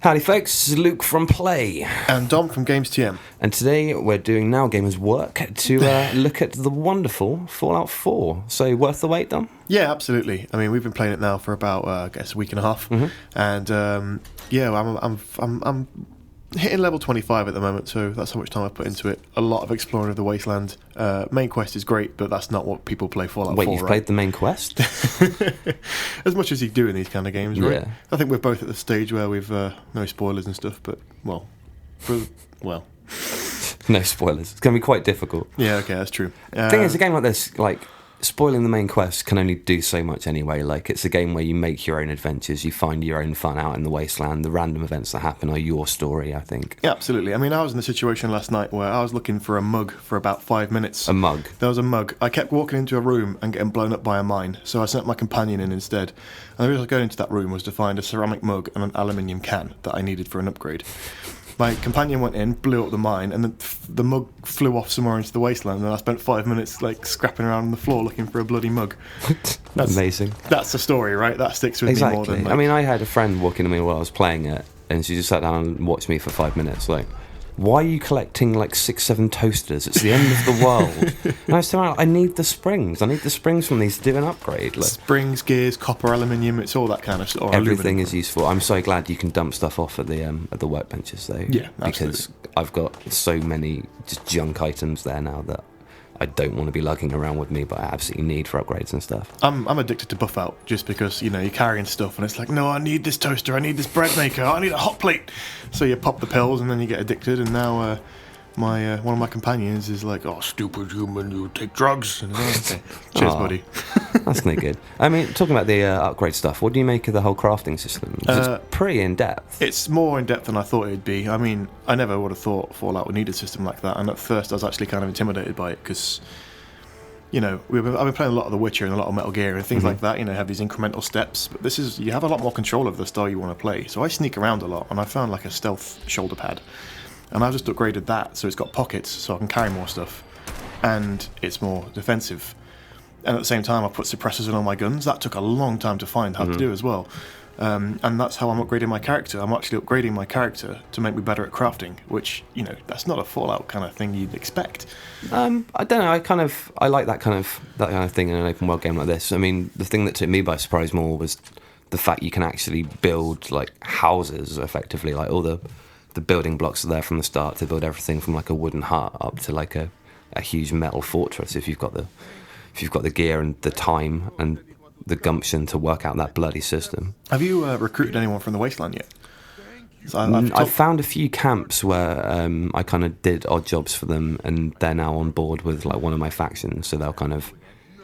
Howdy folks, this is Luke from Play. And Dom from gamesTM. And today we're doing Now Gamers Work to look at the wonderful Fallout 4. So worth the wait, Dom? Yeah, absolutely. I mean, we've been playing it now for about, I guess, a week and a half. Mm-hmm. And yeah, I'm hitting level 25 at the moment, so that's how much time I've put into it. A lot of exploring of the wasteland. Main quest is great, but that's not what people play Fallout 4, Wait, you've played the main quest? As much as you do in these kind of games, right? Yeah. I think we're both at the stage where we've no spoilers and stuff, but well. No spoilers. It's going to be quite difficult. Yeah, okay, that's true. The thing is, a game like this, like, spoiling the main quest can only do so much anyway. Like, it's a game where you make your own adventures, you find your own fun out in the wasteland. The random events that happen are your story, I think. Yeah, absolutely. I mean, I was in a situation last night where I was looking for a mug for about 5 minutes. A mug? There was a mug. I kept walking into a room and getting blown up by a mine, so I sent my companion in instead. And the reason I was going into that room was to find a ceramic mug and an aluminium can that I needed for an upgrade. My companion went in, blew up the mine, and the mug flew off somewhere into the wasteland, and I spent 5 minutes like scrapping around on the floor looking for a bloody mug. That's amazing. That's the story, right? That sticks with me more than... I mean, I had a friend walk into me while I was playing it, and she just sat down and watched me for 5 minutes, like, why are you collecting like 6-7 toasters? It's the end of the world. And I was telling her, I need the springs. I need the springs from these to do an upgrade. Like, springs, gears, copper, aluminium, it's all that kind of stuff. Everything is useful. I'm so glad you can dump stuff off at the workbenches though. Yeah, absolutely. Because I've got so many just junk items there now that I don't want to be lugging around with me, but I absolutely need for upgrades and stuff. I'm addicted to buff out just because, you know, you're carrying stuff and it's like, no, I need this toaster, I need this bread maker, I need a hot plate. So you pop the pills and then you get addicted, and now one of my companions is like, oh, stupid human, you take drugs. And okay. Cheers, buddy. That's no good. I mean, talking about the upgrade stuff, what do you make of the whole crafting system? It's pretty in-depth. It's more in-depth than I thought it'd be. I mean, I never would have thought Fallout would need a system like that, and at first I was actually kind of intimidated by it because, you know, I've been playing a lot of The Witcher and a lot of Metal Gear and things like that, you know, have these incremental steps, but this is, you have a lot more control of the style you want to play. So I sneak around a lot, and I found like a stealth shoulder pad. And I've just upgraded that, so it's got pockets, so I can carry more stuff. And it's more defensive. And at the same time, I put suppressors in all my guns. That took a long time to find how to do as well. And that's how I'm upgrading my character. I'm actually upgrading my character to make me better at crafting, which, you know, that's not a Fallout kind of thing you'd expect. I don't know, I like that kind of thing in an open world game like this. I mean, the thing that took me by surprise more was the fact you can actually build, like, houses, effectively, like all the building blocks are there from the start to build everything from like a wooden hut up to like a huge metal fortress if you've got the gear and the time and the gumption to work out that bloody system. Have you recruited anyone from the wasteland yet? I've found a few camps where I kind of did odd jobs for them, and they're now on board with like one of my factions, so they'll kind of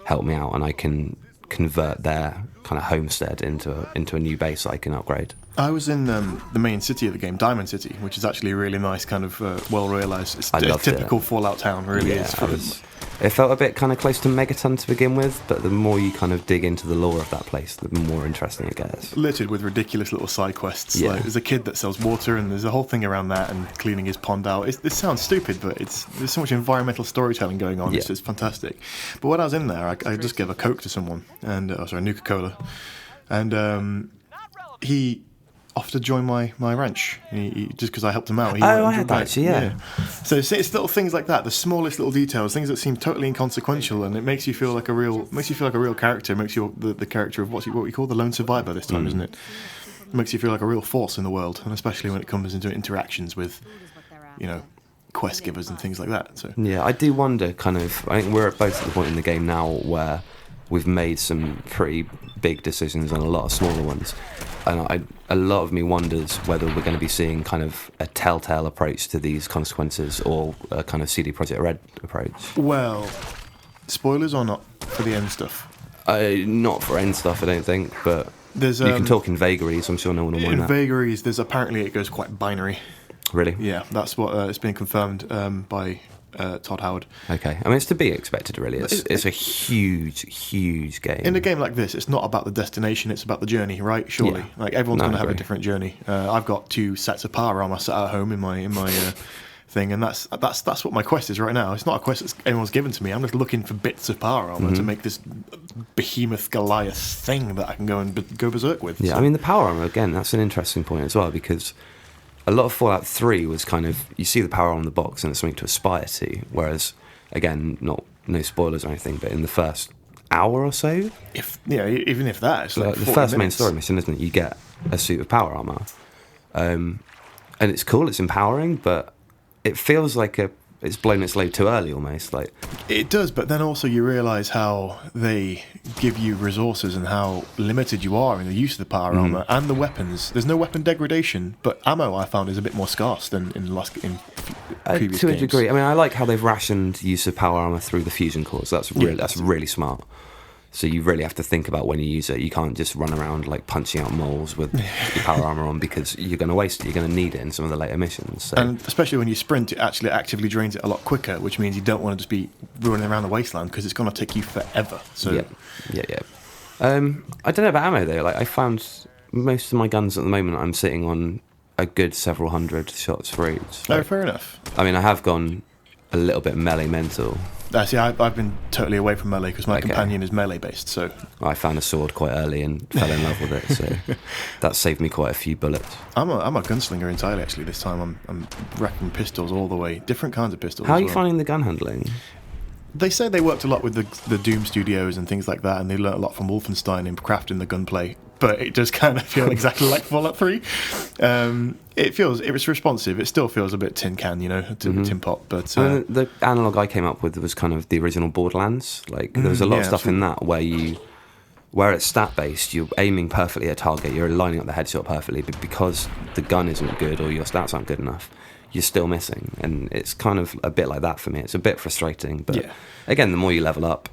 help me out, and I can convert their kind of homestead into a new base I can upgrade. I was in the main city of the game, Diamond City, which is actually a really nice kind of well-realised. It's a typical Fallout town, really. It felt a bit kind of close to Megaton to begin with, but the more you kind of dig into the lore of that place, the more interesting it gets. Littered with ridiculous little side quests. Yeah. Like, there's a kid that sells water, and there's a whole thing around that, and cleaning his pond out. This sounds stupid, but there's so much environmental storytelling going on. Yeah. It's just fantastic. But when I was in there, I just gave a Coke to someone, and Nuka-Cola, and he offered to join my ranch, he just because I helped him out. I had that actually, yeah. So it's little things like that, the smallest little details, things that seem totally inconsequential, and it makes you feel like a real character. It makes you the character of what we call the lone survivor this time, isn't it? It makes you feel like a real force in the world, and especially when it comes into interactions with, you know, quest givers and things like that. So yeah, I do wonder. I think we're both at the point in the game now where we've made some pretty big decisions and a lot of smaller ones. And a lot of me wonders whether we're going to be seeing kind of a telltale approach to these consequences or a kind of CD Projekt Red approach. Well, spoilers or not for the end stuff? Not for end stuff, I don't think, but you can talk in vagaries. I'm sure no one will mind that. In vagaries, apparently it goes quite binary. Really? Yeah, that's what it's been confirmed by Todd Howard. Okay, I mean, it's to be expected, really. It's a huge game. In a game like this, it's not about the destination, it's about the journey, right? Surely. Yeah. Like, everyone's going to have a different journey. I've got 2 sets of power armor set at home in my thing, and that's what my quest is right now. It's not a quest that anyone's given to me. I'm just looking for bits of power armor to make this behemoth Goliath thing that I can go and go berserk with. Yeah, so. I mean, the power armor, again, that's an interesting point as well, because a lot of Fallout 3 was kind of, you see the power on the box and it's something to aspire to, whereas, again, no spoilers or anything, but in the first hour or so, even if that, it's like the first main minutes. story mission, isn't it? You get a suit of power armor, and it's cool, it's empowering, but it feels like it's blown its load too early almost. Like it does, but then also you realise how they give you resources and how limited you are in the use of the power armor and the weapons. There's no weapon degradation, but ammo I found is a bit more scarce than in previous to a games. degree. I mean, I like how they've rationed use of power armor through the fusion cores. That's really smart. So you really have to think about when you use it. You can't just run around like punching out moles with your power armor on, because you're going to waste it. You're going to need it in some of the later missions. So. And especially when you sprint, it actually actively drains it a lot quicker, which means you don't want to just be running around the wasteland because it's going to take you forever. So yeah. I don't know about ammo though. Like I found most of my guns at the moment, I'm sitting on a good several hundred shots for each. No, fair enough. I mean, I have gone a little bit melee mental. See, I've been totally away from melee because my companion is melee based. So I found a sword quite early and fell in love with it. So that saved me quite a few bullets. I'm a gunslinger entirely. Actually, this time I'm wrecking pistols all the way, different kinds of pistols. How are you finding the gun handling? They say they worked a lot with the Doom Studios and things like that, and they learnt a lot from Wolfenstein in crafting the gunplay. But it does kind of feel exactly like Fallout 3. It's responsive. It still feels a bit tin can, tin pot. But the analog I came up with was kind of the original Borderlands. Like there was a lot of stuff in that where it's stat based, you're aiming perfectly at a target, you're lining up the headshot perfectly, but because the gun isn't good or your stats aren't good enough, you're still missing. And it's kind of a bit like that for me. It's a bit frustrating, but again, the more you level up,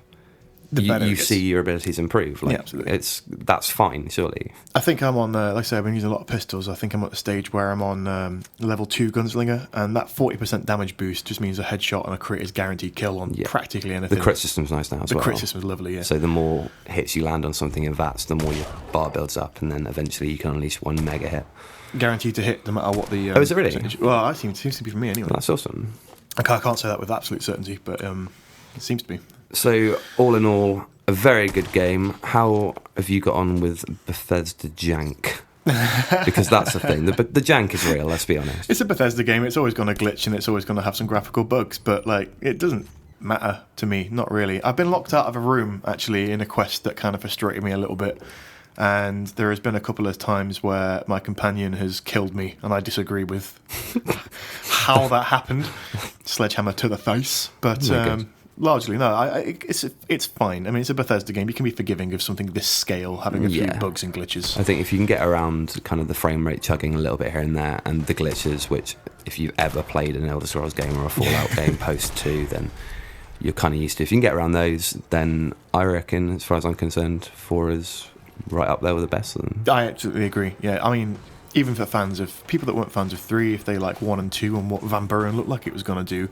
you see your abilities improve. Like, absolutely. That's fine, surely. I think I'm on, like I say, I've been using a lot of pistols. I think I'm at the stage where I'm on level 2 gunslinger, and that 40% damage boost just means a headshot and a crit is guaranteed kill on practically anything. The crit system's nice now as well. The crit system's lovely, yeah. So the more hits you land on something in VATS, the more your bar builds up, and then eventually you can unleash one mega hit. Guaranteed to hit no matter what the... is it really? Percentage. Well, it seems to be for me anyway. That's awesome. I can't say that with absolute certainty, but it seems to be. So, all in all, a very good game. How have you got on with Bethesda jank? Because that's the thing. The jank is real, let's be honest. It's a Bethesda game. It's always going to glitch and it's always going to have some graphical bugs, but it doesn't matter to me, not really. I've been locked out of a room, actually, in a quest that kind of frustrated me a little bit. And there has been a couple of times where my companion has killed me, and I disagree with how that happened. Sledgehammer to the face. But largely, no, it's fine. I mean, it's a Bethesda game. You can be forgiving of something this scale, having a few bugs and glitches. I think if you can get around kind of the frame rate chugging a little bit here and there, and the glitches, which if you've ever played an Elder Scrolls game or a Fallout game post 2, then you're kind of used to. If you can get around those, then I reckon, as far as I'm concerned, 4 is right up there with the best of them. I absolutely agree. Yeah, I mean, even for fans of people that weren't fans of 3, if they like 1 and 2 and what Van Buren looked like it was going to do,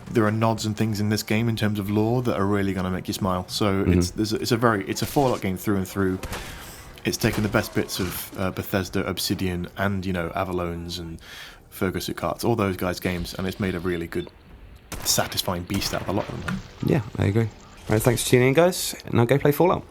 there are nods and things in this game in terms of lore that are really going to make you smile. So it's a Fallout game through and through. It's taken the best bits of Bethesda, Obsidian, and Avalone's and Fergus Carts, all those guys' games, and it's made a really good, satisfying beast out of a lot of them. Yeah, I agree. Right, thanks for tuning in, guys. Now go play Fallout.